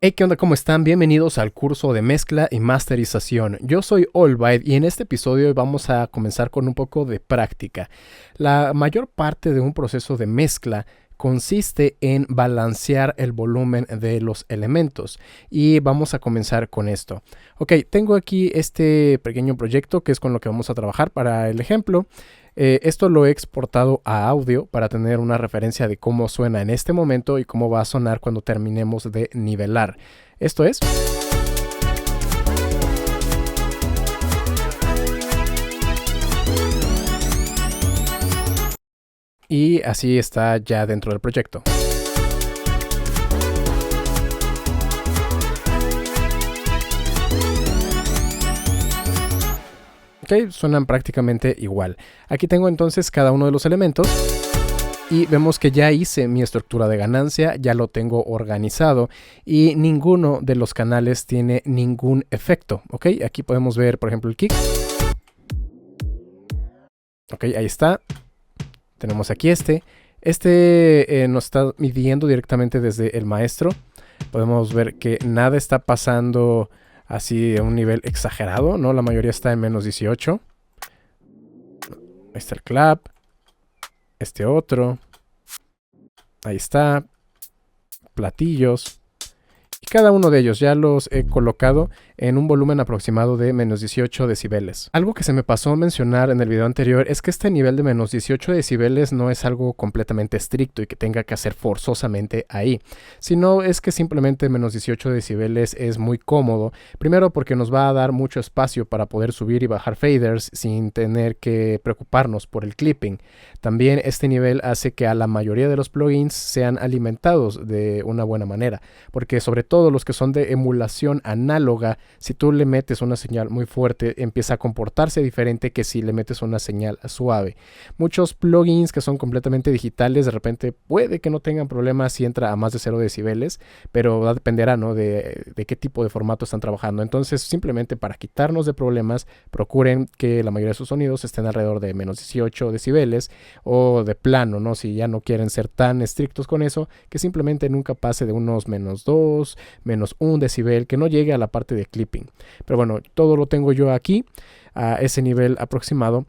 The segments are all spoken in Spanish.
Hey, ¿qué onda? ¿Cómo están? Bienvenidos al curso de mezcla y masterización. Yo soy Allbyte y en este episodio vamos a comenzar con un poco de práctica. La mayor parte de un proceso de mezcla consiste en balancear el volumen de los elementos y vamos a comenzar con esto. Ok, tengo aquí este pequeño proyecto que es con lo que vamos a trabajar para el ejemplo. Esto lo he exportado a audio para tener una referencia de cómo suena en este momento y cómo va a sonar cuando terminemos de nivelar. Esto es. Y así está ya dentro del proyecto. Ok, suenan prácticamente igual. Aquí tengo entonces cada uno de los elementos. Y vemos que ya hice mi estructura de ganancia, ya lo tengo organizado y ninguno de los canales tiene ningún efecto. Ok, aquí podemos ver, por ejemplo, el kick. Ok, ahí está. Tenemos aquí este. Este nos está midiendo directamente desde el maestro. Podemos ver que nada está pasando así a un nivel exagerado, ¿no? La mayoría está en menos 18. Ahí está el clap. Este otro. Ahí está. Platillos. Y cada uno de ellos ya los he colocado en un volumen aproximado de menos 18 decibeles. Algo que se me pasó a mencionar en el video anterior es que este nivel de menos 18 decibeles no es algo completamente estricto y que tenga que hacer forzosamente ahí, sino es que simplemente menos 18 decibeles es muy cómodo, primero porque nos va a dar mucho espacio para poder subir y bajar faders sin tener que preocuparnos por el clipping. También este nivel hace que a la mayoría de los plugins sean alimentados de una buena manera, porque sobre todo los que son de emulación análoga, si tú le metes una señal muy fuerte, empieza a comportarse diferente que si le metes una señal suave. Muchos plugins que son completamente digitales, de repente puede que no tengan problemas si entra a más de 0 decibeles, pero dependerá, ¿no?, de qué tipo de formato están trabajando. Entonces, simplemente para quitarnos de problemas, procuren que la mayoría de sus sonidos estén alrededor de menos 18 decibeles o de plano, ¿no? Si ya no quieren ser tan estrictos con eso, que simplemente nunca pase de unos menos 2, menos 1 decibel, que no llegue a la parte de clipping. Pero bueno, todo lo tengo yo aquí a ese nivel aproximado.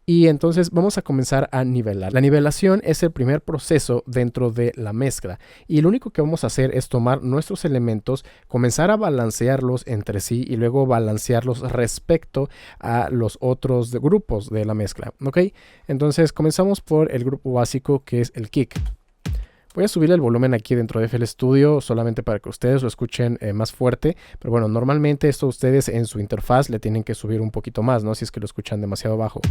Y entonces vamos a comenzar a nivelar. La nivelación es el primer proceso dentro de la mezcla. Y lo único que vamos a hacer es tomar nuestros elementos, comenzar a balancearlos entre sí y luego balancearlos respecto a los otros grupos de la mezcla. ¿Ok? Entonces comenzamos por el grupo básico que es el kick. Voy a subir el volumen aquí dentro de FL Studio solamente para que ustedes lo escuchen más fuerte. Pero bueno, normalmente esto ustedes en su interfaz le tienen que subir un poquito más, ¿no? Si es que lo escuchan demasiado bajo.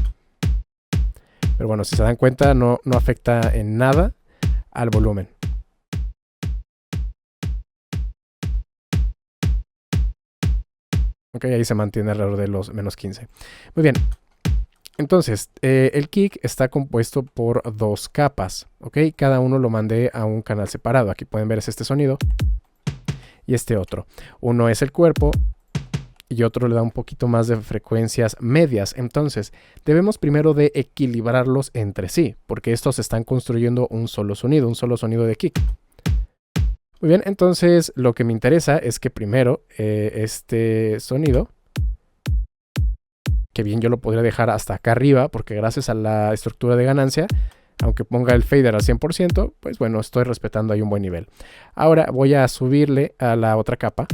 Pero bueno, si se dan cuenta, no afecta en nada al volumen. Ok, ahí se mantiene alrededor de los menos 15. Muy bien. Entonces, el kick está compuesto por dos capas, ¿ok? Cada uno lo mandé a un canal separado. Aquí pueden ver es este sonido y este otro. Uno es el cuerpo y otro le da un poquito más de frecuencias medias. Entonces, debemos primero de equilibrarlos entre sí, porque estos están construyendo un solo sonido de kick. Muy bien, entonces lo que me interesa es que primero este sonido, que bien yo lo podría dejar hasta acá arriba, porque gracias a la estructura de ganancia, aunque ponga el fader al 100%, pues bueno, estoy respetando ahí un buen nivel. Ahora voy a subirle a la otra capa.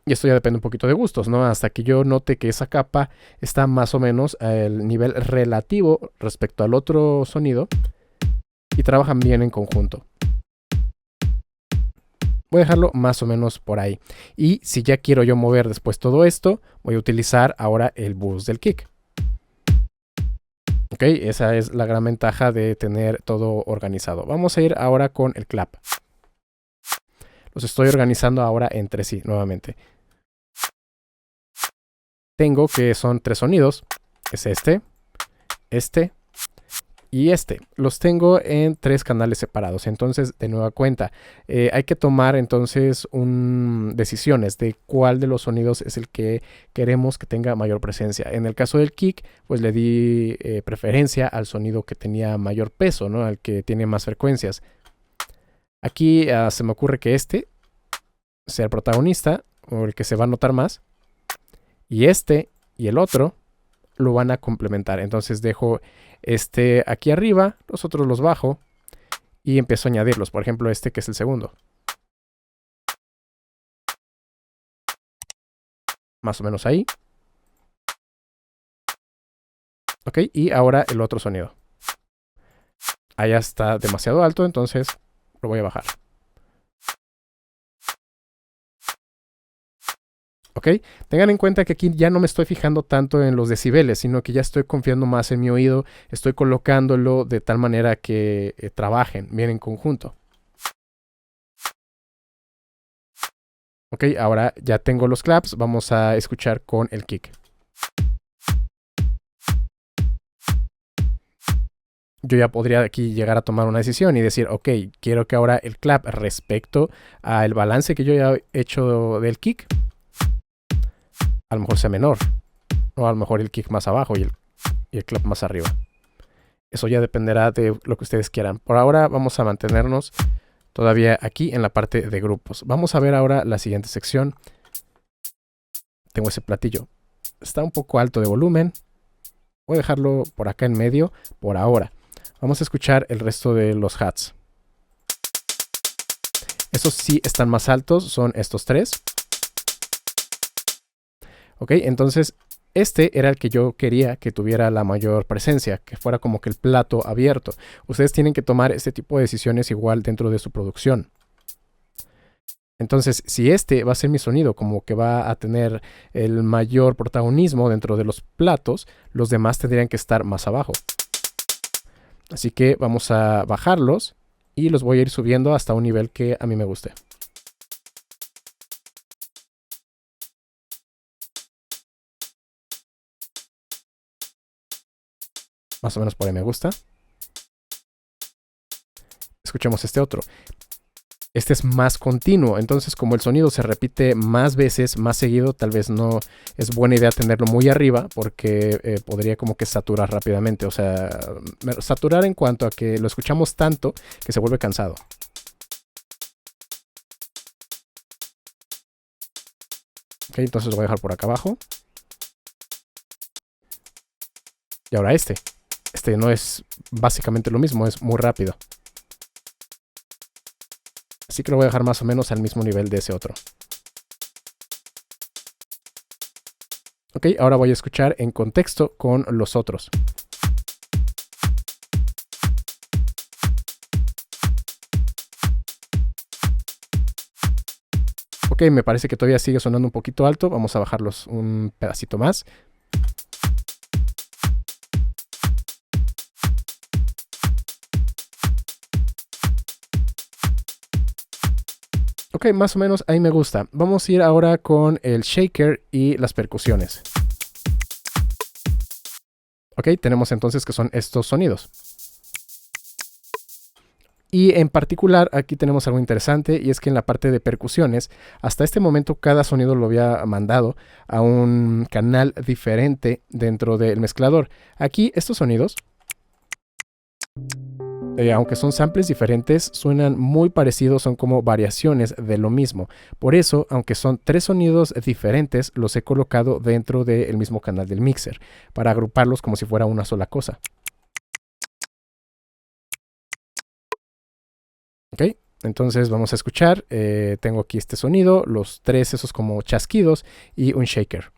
Y esto ya depende un poquito de gustos, ¿no? Hasta que yo note que esa capa está más o menos al nivel relativo respecto al otro sonido y trabajan bien en conjunto. Voy a dejarlo más o menos por ahí. Y si ya quiero yo mover después todo esto, voy a utilizar ahora el boost del kick. Ok, esa es la gran ventaja de tener todo organizado. Vamos a ir ahora con el clap. Los estoy organizando ahora entre sí nuevamente. Tengo que son tres sonidos. Es este y este. Los tengo en 3 canales separados. Entonces, de nueva cuenta, hay que tomar entonces decisiones de cuál de los sonidos es el que queremos que tenga mayor presencia. En el caso del kick, pues le di preferencia al sonido que tenía mayor peso, ¿no? Al que tiene más frecuencias. Aquí se me ocurre que este sea el protagonista o el que se va a notar más. Y este y el otro lo van a complementar. Entonces dejo este aquí arriba, los otros los bajo y empiezo a añadirlos. Por ejemplo, este que es el segundo. Más o menos ahí. Ok, y ahora el otro sonido. Allá está demasiado alto, entonces lo voy a bajar. ¿Ok? Tengan en cuenta que aquí ya no me estoy fijando tanto en los decibeles, sino que ya estoy confiando más en mi oído, estoy colocándolo de tal manera que trabajen bien en conjunto. Ok, ahora ya tengo los claps, vamos a escuchar con el kick. Yo ya podría aquí llegar a tomar una decisión y decir, ok, quiero que ahora el clap respecto al balance que yo ya he hecho del kick, a lo mejor sea menor, o a lo mejor el kick más abajo y el clap más arriba. Eso ya dependerá de lo que ustedes quieran. Por ahora vamos a mantenernos todavía aquí en la parte de grupos. Vamos a ver ahora la siguiente sección. Tengo ese platillo. Está un poco alto de volumen. Voy a dejarlo por acá en medio por ahora. Vamos a escuchar el resto de los hats. Esos sí están más altos, son estos 3. Ok, entonces este era el que yo quería que tuviera la mayor presencia, que fuera como que el plato abierto. Ustedes tienen que tomar este tipo de decisiones igual dentro de su producción. Entonces, si este va a ser mi sonido, como que va a tener el mayor protagonismo dentro de los platos, los demás tendrían que estar más abajo. Así que vamos a bajarlos y los voy a ir subiendo hasta un nivel que a mí me guste. Más o menos por ahí me gusta. Escuchemos este otro. Este es más continuo, entonces como el sonido se repite más veces, más seguido, tal vez no es buena idea tenerlo muy arriba porque podría como que saturar rápidamente. O sea, saturar en cuanto a que lo escuchamos tanto que se vuelve cansado. Ok, entonces lo voy a dejar por acá abajo. Y ahora este. Este no es básicamente lo mismo, es muy rápido. Así que lo voy a dejar más o menos al mismo nivel de ese otro. Ok, ahora voy a escuchar en contexto con los otros. Ok, me parece que todavía sigue sonando un poquito alto. Vamos a bajarlos un pedacito más. Ok, más o menos ahí me gusta. Vamos a ir ahora con el shaker y las percusiones. Ok, tenemos entonces que son estos sonidos. Y en particular aquí tenemos algo interesante y es que en la parte de percusiones, hasta este momento cada sonido lo había mandado a un canal diferente dentro del mezclador. Aquí estos sonidos, aunque son samples diferentes, suenan muy parecidos, son como variaciones de lo mismo. Por eso, aunque son 3 sonidos diferentes, los he colocado dentro del mismo canal del mixer, para agruparlos como si fuera una sola cosa. Ok, entonces vamos a escuchar. Tengo aquí este sonido, los 3 esos como chasquidos y un shaker.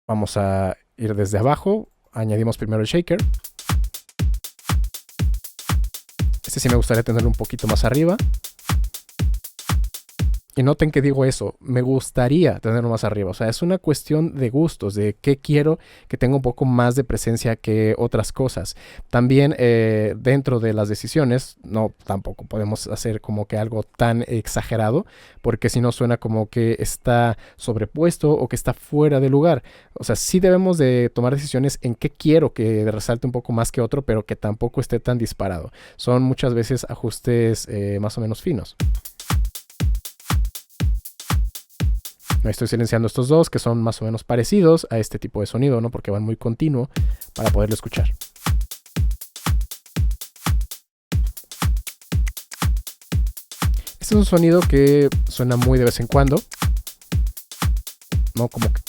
Vamos a ir desde abajo. Añadimos primero el shaker. Este sí me gustaría tenerlo un poquito más arriba. Y noten que digo eso, me gustaría tenerlo más arriba. O sea, es una cuestión de gustos, de qué quiero que tenga un poco más de presencia que otras cosas. También dentro de las decisiones, no, tampoco podemos hacer como que algo tan exagerado, porque si no suena como que está sobrepuesto o que está fuera de lugar. O sea, sí debemos de tomar decisiones en qué quiero que resalte un poco más que otro, pero que tampoco esté tan disparado. Son muchas veces ajustes más o menos finos. Estoy silenciando estos dos que son más o menos parecidos a este tipo de sonido, ¿no? Porque van muy continuo para poderlo escuchar. Este es un sonido que suena muy de vez en cuando, ¿no? Como que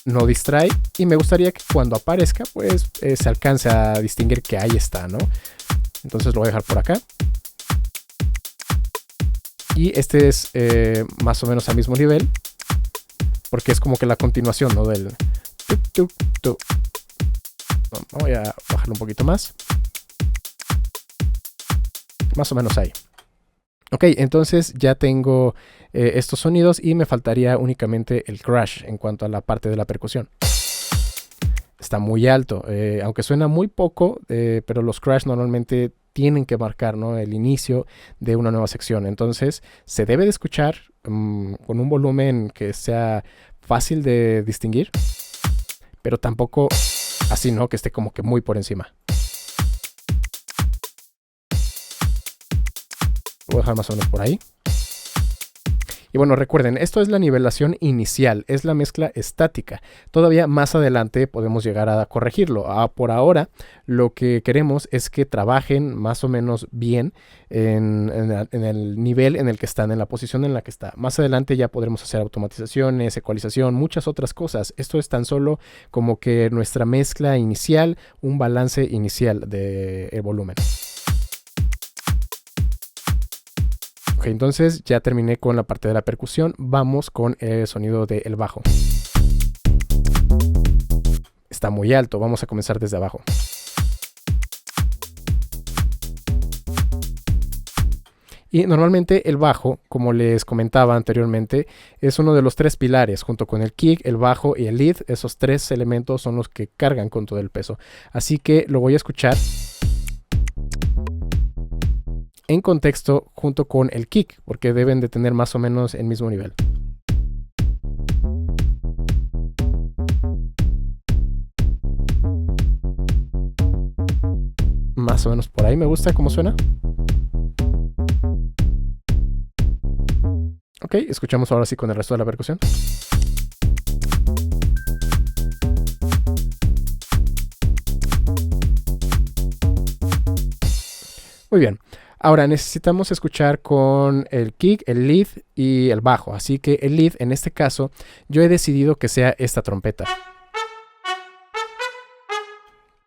no distrae y me gustaría que cuando aparezca pues se alcance a distinguir que ahí está, ¿no? Entonces lo voy a dejar por acá. Y este es más o menos al mismo nivel, porque es como que la continuación, ¿no? Del tuk, tuk, tuk. Voy a bajarlo un poquito más. Más o menos ahí. Ok, entonces ya tengo estos sonidos y me faltaría únicamente el crash en cuanto a la parte de la percusión. Está muy alto, aunque suena muy poco, pero los crash normalmente tienen que marcar, ¿no? El inicio de una nueva sección. Entonces se debe de escuchar con un volumen que sea fácil de distinguir, pero tampoco así, ¿no? Que esté como que muy por encima. Lo voy a dejar más o menos por ahí. Y bueno, recuerden, esto es la nivelación inicial, es la mezcla estática. Todavía más adelante podemos llegar a corregirlo. Por ahora, lo que queremos es que trabajen más o menos bien en el nivel en el que están, en la posición en la que está. Más adelante ya podremos hacer automatizaciones, ecualización, muchas otras cosas. Esto es tan solo como que nuestra mezcla inicial, un balance inicial del volumen. Ok, entonces ya terminé con la parte de la percusión. Vamos con el sonido del bajo. Está muy alto, vamos a comenzar desde abajo. Y normalmente el bajo, como les comentaba anteriormente, es uno de los tres pilares, junto con el kick, el bajo y el lead. Esos tres elementos son los que cargan con todo el peso. Así que lo voy a escuchar en contexto junto con el kick, porque deben de tener más o menos el mismo nivel. Más o menos por ahí me gusta cómo suena. Ok, escuchamos ahora sí con el resto de la percusión. Muy bien. Ahora necesitamos escuchar con el kick, el lead y el bajo. Así que el lead, en este caso, yo he decidido que sea esta trompeta.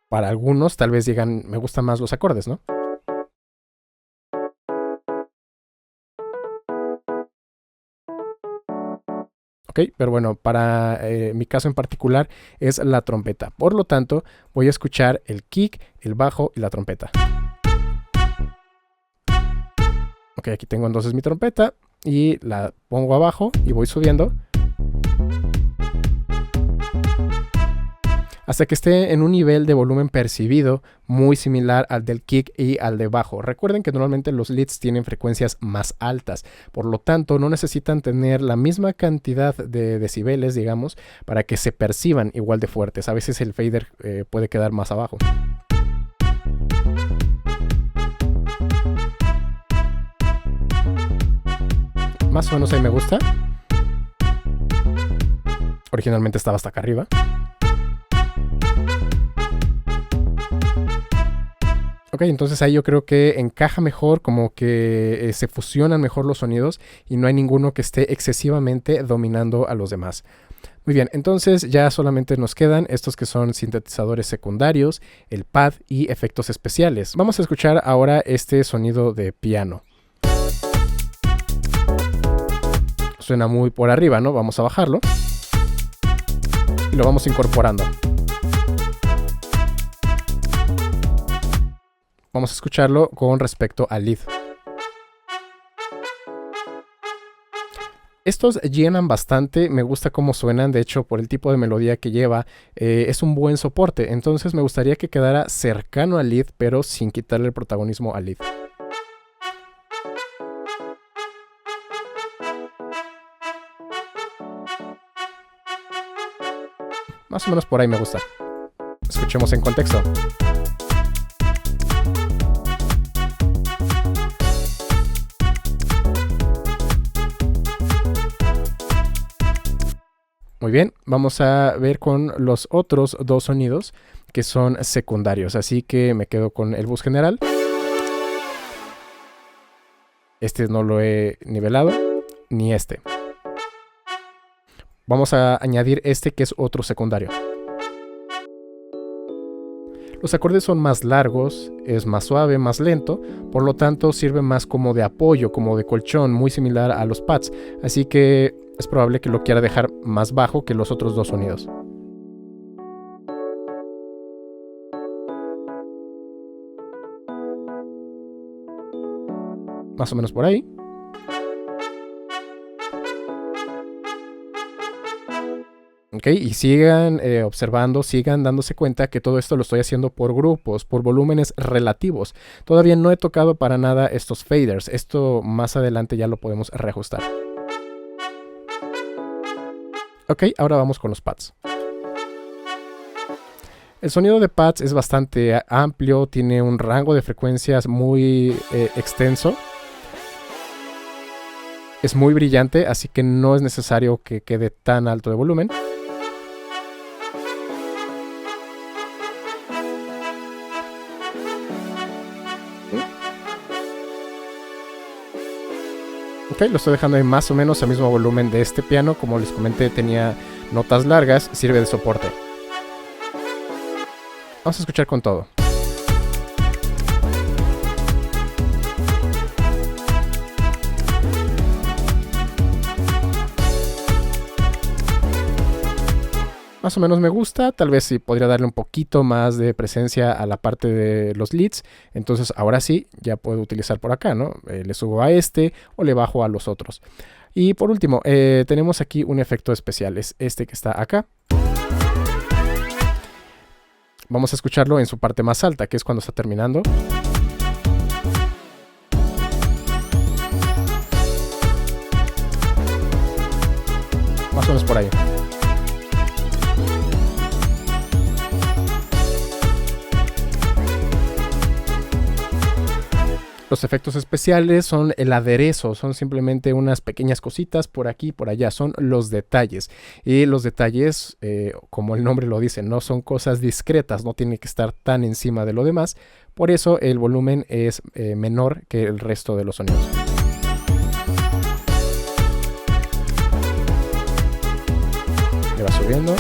Para algunos tal vez digan, me gustan más los acordes, ¿no? Ok, pero bueno, para mi caso en particular es la trompeta. Por lo tanto, voy a escuchar el kick, el bajo y la trompeta. Ok, aquí tengo entonces mi trompeta y la pongo abajo y voy subiendo hasta que esté en un nivel de volumen percibido muy similar al del kick y al de bajo. Recuerden que normalmente los leads tienen frecuencias más altas, por lo tanto no necesitan tener la misma cantidad de decibeles, digamos, para que se perciban igual de fuertes. A veces el fader puede quedar más abajo. Más o menos ahí me gusta. Originalmente estaba hasta acá arriba. Ok, entonces ahí yo creo que encaja mejor, como que se fusionan mejor los sonidos y no hay ninguno que esté excesivamente dominando a los demás. Muy bien, entonces ya solamente nos quedan estos que son sintetizadores secundarios, el pad y efectos especiales. Vamos a escuchar ahora este sonido de piano. Suena muy por arriba, ¿no? Vamos a bajarlo y lo vamos incorporando. Vamos a escucharlo con respecto al lead. Estos llenan bastante, me gusta cómo suenan, de hecho por el tipo de melodía que lleva es un buen soporte, entonces me gustaría que quedara cercano al lead pero sin quitarle el protagonismo al lead. Más o menos por ahí me gusta. Escuchemos en contexto. Muy bien, vamos a ver con los otros dos sonidos que son secundarios, así que me quedo con el bus general. Este no lo he nivelado, ni este. Vamos a añadir este que es otro secundario. Los acordes son más largos, es más suave, más lento, por lo tanto sirve más como de apoyo, como de colchón, muy similar a los pads, así que es probable que lo quiera dejar más bajo que los otros dos sonidos. Más o menos por ahí. Ok, y sigan observando, sigan dándose cuenta que todo esto lo estoy haciendo por grupos, por volúmenes relativos. Todavía no he tocado para nada estos faders. Esto más adelante ya lo podemos reajustar. Ok, ahora vamos con los pads. El sonido de pads es bastante amplio, tiene un rango de frecuencias muy extenso. Es muy brillante, así que no es necesario que quede tan alto de volumen. Ok, lo estoy dejando ahí más o menos al mismo volumen de este piano. Como les comenté, tenía notas largas, sirve de soporte. Vamos a escuchar con todo. Más o menos me gusta, tal vez sí podría darle un poquito más de presencia a la parte de los leads. Entonces ahora sí, ya puedo utilizar por acá, ¿no? Le subo a este o le bajo a los otros. Y por último, tenemos aquí un efecto especial, es este que está acá. Vamos a escucharlo en su parte más alta, que es cuando está terminando. Más o menos por ahí. Los efectos especiales son el aderezo, son simplemente unas pequeñas cositas por aquí y por allá, son los detalles. Y los detalles, como el nombre lo dice, no son cosas discretas, no tiene que estar tan encima de lo demás. Por eso el volumen es menor que el resto de los sonidos. Le va subiendo.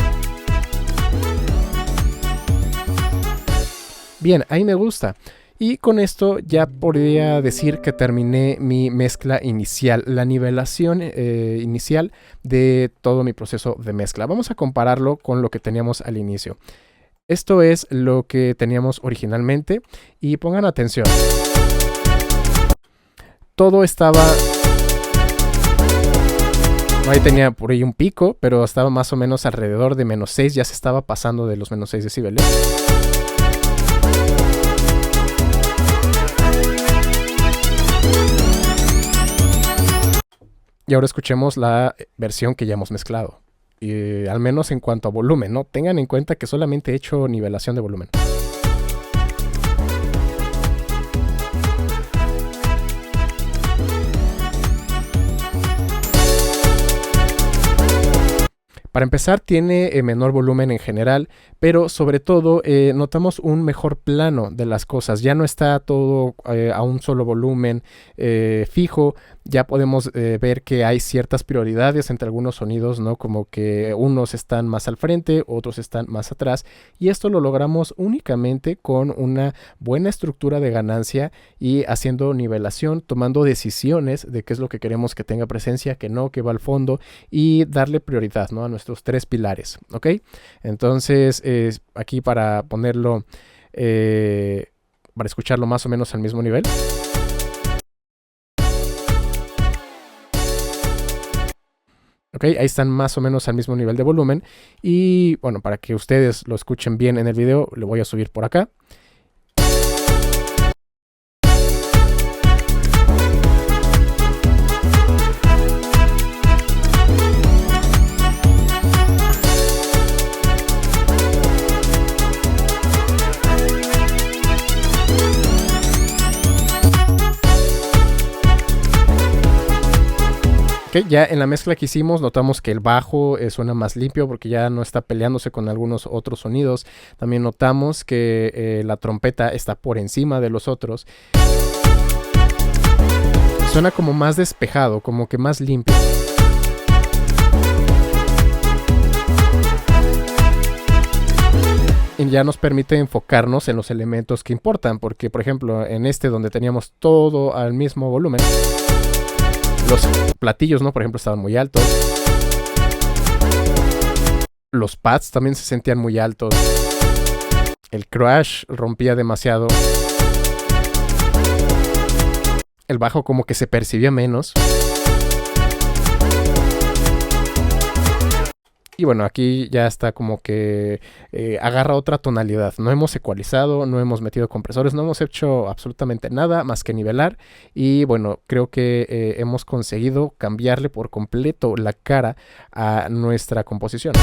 Bien, ahí me gusta. Y con esto ya podría decir que terminé mi mezcla inicial, la nivelación inicial de todo mi proceso de mezcla. Vamos a compararlo con lo que teníamos al inicio. Esto es lo que teníamos originalmente y pongan atención. Todo estaba... Ahí tenía por ahí un pico, pero estaba más o menos alrededor de -6, ya se estaba pasando de los -6 decibeles. Y ahora escuchemos la versión que ya hemos mezclado. Y al menos en cuanto a volumen, ¿no? Tengan en cuenta que solamente he hecho nivelación de volumen. Para empezar, tiene menor volumen en general, pero sobre todo notamos un mejor plano de las cosas. Ya no está todo a un solo volumen fijo. Ya podemos ver que hay ciertas prioridades entre algunos sonidos, ¿no? Como que unos están más al frente, otros están más atrás. Y esto lo logramos únicamente con una buena estructura de ganancia y haciendo nivelación, tomando decisiones de qué es lo que queremos que tenga presencia, que no, que va al fondo y darle prioridad, ¿no? A nuestros 3 pilares, ¿ok? Entonces, aquí para ponerlo, para escucharlo más o menos al mismo nivel. Ok, ahí están más o menos al mismo nivel de volumen. Y bueno, para que ustedes lo escuchen bien en el video, lo voy a subir por acá. Ya en la mezcla que hicimos notamos que el bajo suena más limpio porque ya no está peleándose con algunos otros sonidos. También notamos que la trompeta está por encima de los otros. Suena como más despejado, como que más limpio. Y ya nos permite enfocarnos en los elementos que importan, porque por ejemplo en este donde teníamos todo al mismo volumen, los platillos, ¿no? Por ejemplo, estaban muy altos. Los pads también se sentían muy altos. El crash rompía demasiado. El bajo como que se percibía menos. Y bueno, aquí ya está como que agarra otra tonalidad. No hemos ecualizado, no hemos metido compresores, no hemos hecho absolutamente nada más que nivelar. Y bueno, creo que hemos conseguido cambiarle por completo la cara a nuestra composición.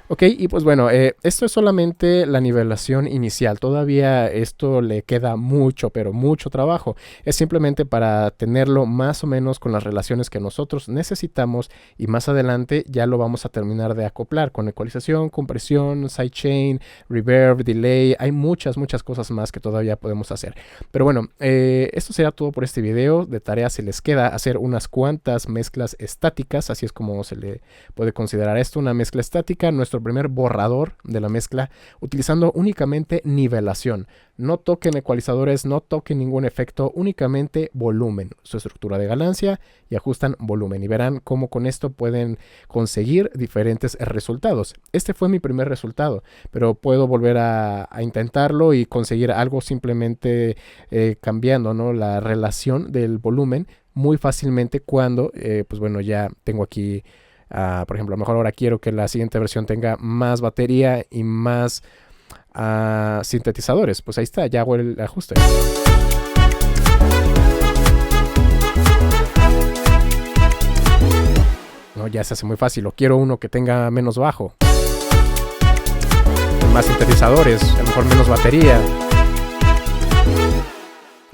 Ok, y pues bueno, esto es solamente la nivelación inicial. Todavía esto le queda mucho, pero mucho trabajo. Es simplemente para tenerlo más o menos con las relaciones que nosotros necesitamos y más adelante ya lo vamos a terminar de acoplar con ecualización, compresión, sidechain, reverb, delay. Hay muchas cosas más que todavía podemos hacer. Pero bueno, esto será todo por este video. De tarea se les queda hacer unas cuantas mezclas estáticas, así es como se le puede considerar esto, una mezcla estática. Nuestro primer borrador de la mezcla utilizando únicamente nivelación. No toquen ecualizadores, no toquen ningún efecto, únicamente volumen, su estructura de ganancia y ajustan volumen y verán cómo con esto pueden conseguir diferentes resultados. Este fue mi primer resultado, pero puedo volver a intentarlo y conseguir algo simplemente cambiando, ¿no?, la relación del volumen muy fácilmente cuando pues bueno, ya tengo aquí por ejemplo, a lo mejor ahora quiero que la siguiente versión tenga más batería y más sintetizadores. Pues ahí está, ya hago el ajuste. No, ya se hace muy fácil. O quiero uno que tenga menos bajo, más sintetizadores, a lo mejor menos batería.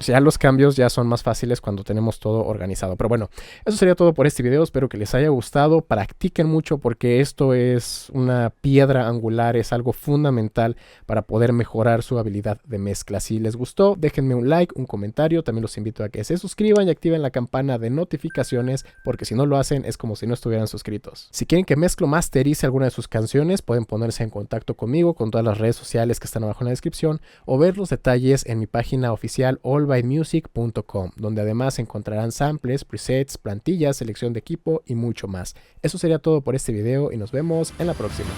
Ya los cambios ya son más fáciles cuando tenemos todo organizado. Pero bueno, eso sería todo por este video. Espero que les haya gustado. Practiquen mucho porque esto es una piedra angular, es algo fundamental para poder mejorar su habilidad de mezcla. Si les gustó, déjenme un like, un comentario. También los invito a que se suscriban y activen la campana de notificaciones porque si no lo hacen es como si no estuvieran suscritos. Si quieren que Mezclo masterice alguna de sus canciones, pueden ponerse en contacto conmigo con todas las redes sociales que están abajo en la descripción o ver los detalles en mi página oficial allbymusic.com, donde además encontrarán samples, presets, plantillas, selección de equipo y mucho más. Eso sería todo por este video y nos vemos en la próxima.